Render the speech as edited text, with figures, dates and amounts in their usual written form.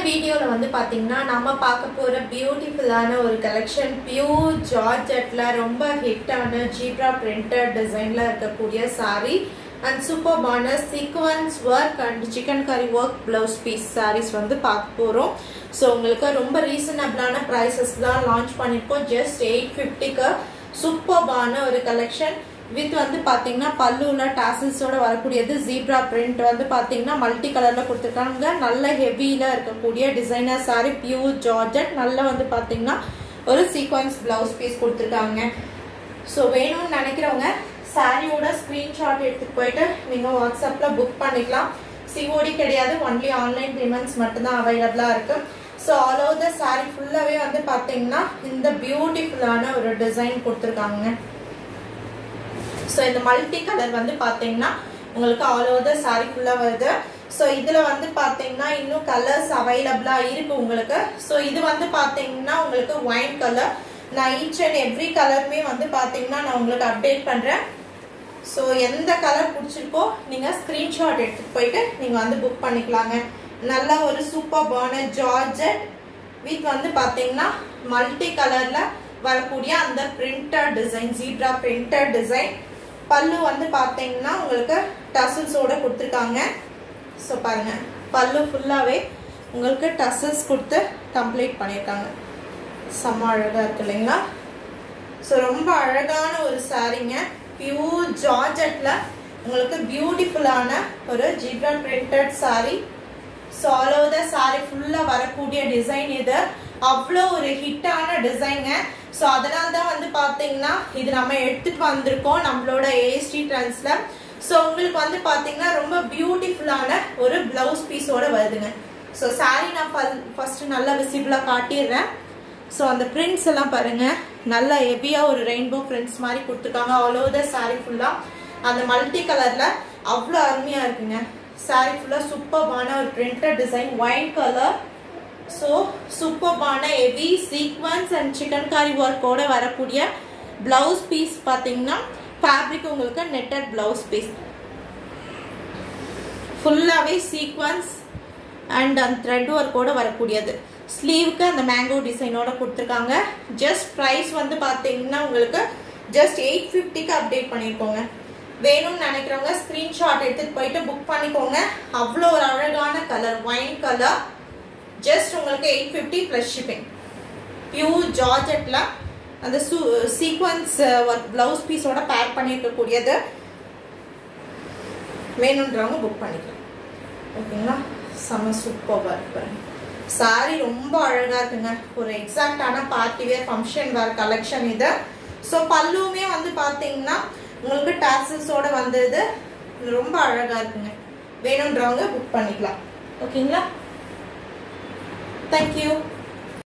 வீடியோல வந்து பாத்தீங்கன்னா நம்ம பார்க்க போற பியூட்டிஃபுல்லான ஒரு கலெக்ஷன் பியூர் ஜார்ஜெட்ல ரொம்ப ஹிட்டான ஜீப்ரா பிரிண்டட் டிசைன்ல இருக்கக்கூடிய saree and superபான sequence work and chicken curry work blouse piece sarees வந்து பார்க்க போறோம். சோ உங்களுக்கு ரொம்ப ரீசனபிளான பிரைसेस தான் லான்ச் பண்ணிருக்கோம். just 850 க்கு சூப்பர்பான ஒரு கலெக்ஷன் with வந்து பாத்தீங்கன்னா பல்லுல டாசல்ஸ் ஓட வரக்கூடியது ஜீப்ரா பிரிண்ட் வந்து பாத்தீங்கன்னா மல்டி கலர்ல கொடுத்திருக்காங்க. நல்ல ஹெவில இருக்கக்கூடிய டிசைனர் saree பியூர் ஜார்ஜெட் நல்ல வந்து பாத்தீங்கன்னா ஒரு சீக்வென்ஸ் பிளவுஸ் பீஸ் கொடுத்திருக்காங்க. சோ வேணும்னு நினைக்கிறவங்க சாரியோட ஸ்கிரீன்ஷாட் எடுத்து போயிட்டு நீங்க வாட்ஸ்அப்ல புக் பண்ணிக்கலாம். COD கிடையாது, ஒன்லி ஆன்லைன் பேமெண்ட்ஸ் மட்டும் தான் அவைலபிளா இருக்கு. So all over the saree ஃபுல்லாவே வந்து பாத்தீங்கன்னா இந்த பியூட்டிஃபுல்லான ஒரு டிசைன் கொடுத்திருக்காங்க. சோ இந்த மல்டி கலர் வந்து பாத்தீங்கன்னா உங்களுக்கு ஆல் ஓவர் தி saree ஃபுல்லா வருது. சோ இதுல வந்து பாத்தீங்கன்னா இன்னும் கலர்ஸ் அவைலபிளா இருக்கு உங்களுக்கு. சோ இது வந்து பாத்தீங்கன்னா உங்களுக்கு ஒயின் கலர். நான் ஈச் அண்ட் எவ்ரி கலருமே வந்து பாத்தீங்கன்னா நான் உங்களுக்கு அப்டேட் பண்றேன். சோ எந்த கலர் பிடிச்சிருக்கோ நீங்க ஸ்கிரீன்ஷாட் எடுத்து போயிட்டு நீங்க வந்து புக் பண்ணிக்கலாங்க. நல்ல ஒரு சூப்பர்பான ஜார்ஜெட் வித் வந்து பாத்தீங்கன்னா மல்டி கலர்ல வரக்கூடிய அந்த printed design zebra printed design. பல்லு வந்து பாத்தீங்கன்னா உங்களுக்கு டசல்ஸோட கொடுத்திருக்காங்க. சோ பாருங்க பல்லு ஃபுல்லாவே உங்களுக்கு டசல்ஸ் கொடுத்து கம்ப்ளீட் பண்ணிருக்காங்க. செம்ம அழகா இருக்கு இல்லைங்களா? சோ ரொம்ப அழகான ஒரு சாரீங்க. பியூர் ஜார்ஜெட்ல உங்களுக்கு பியூட்டிஃபுல்லான ஒரு zebra printed saree. So all over the saree ஃபுல்லா வரக்கூடிய டிசைன் இது. அவ்வளோ ஒரு ஹிட்டான டிசைன்ங்க. சோ அதனால தான் வந்து பாத்தீங்கன்னா இது நம்ம எடுத்துட்டு வந்திருக்கோம் நம்மளோட AST ட்ரெண்ட்ஸ்ல. சோ உங்களுக்கு வந்து பாத்தீங்கன்னா ரொம்ப பியூட்டிஃபுல்லான ஒரு பிளவுஸ் பீஸோட வருதுங்க. சோ saree நான் ஃபர்ஸ்ட் நல்லா விசிபிளா காட்டிடுறேன். சோ அந்த பிரிண்ட்ஸ் எல்லாம் பாருங்க நல்ல ஹெவியா ஒரு ரெயின்போ பிரிண்ட்ஸ் மாதிரி கொடுத்துருக்காங்க. ஆல் ஓவர் தி saree ஃபுல்லா அந்த மல்டி கலர்ல அவ்வளோ அருமையா இருக்குங்க. saree ஃபுல்லா சூப்பர்பான ஒரு printed design wine colour. So சூப்பர்பான heavy sequence and chikankari ஒர்க்கோட வரக்கூடிய பிளவுஸ் பீஸ் பாத்தீங்கன்னா ஃபேப்ரிக் உங்களுக்கு நெட்டட் பிளவுஸ் பீஸ் ஃபுல்லாவே சீக்வென்ஸ் அண்ட் அந்த த்ரெட் ஒர்க்கோட வரக்கூடியது. ஸ்லீவுக்கு அந்த மேங்கோ டிசைனோட கொடுத்துருக்காங்க. ஜஸ்ட் பிரைஸ் வந்து பாத்தீங்கன்னா உங்களுக்கு ஜஸ்ட் 850க்கு அப்டேட் பண்ணிருக்கோங்க. வேணும்னு நினைக்கிறவங்க ஸ்கிரீன்ஷாட் எடுத்துட்டு போயிட்டு புக் பண்ணிக்கோங்க. அவ்வளோ ஒரு அழகான கலர் ஒயின் கலர். ஜஸ்ட் உங்களுக்கு 850 பிளஸ் ஷிப்பிங். பியூர் ஜார்ஜெட்ல அந்த சீக்வென்ஸ் ஒர்க் பிளவுஸ் பீஸோட பேக் பண்ணிருக்கக்கூடியது. வேணும்ன்றவங்க புக் பண்ணிக்கலாம். ஓகேங்களா? செம சூப்பர்வா இருக்கு. சாரி ரொம்ப அழகா இருக்குங்க. ஒரு எக்ஸாக்டான party wear function wear collection இது. ஸோ பல்லுமே வந்து பாத்தீங்கன்னா உங்களுக்கு டாசல்ஸோட வந்தது. ரொம்ப அழகா இருக்குங்க. வேணும்ன்றவங்க புக் பண்ணிக்கலாம். ஓகேங்களா? தேங்க்யூ.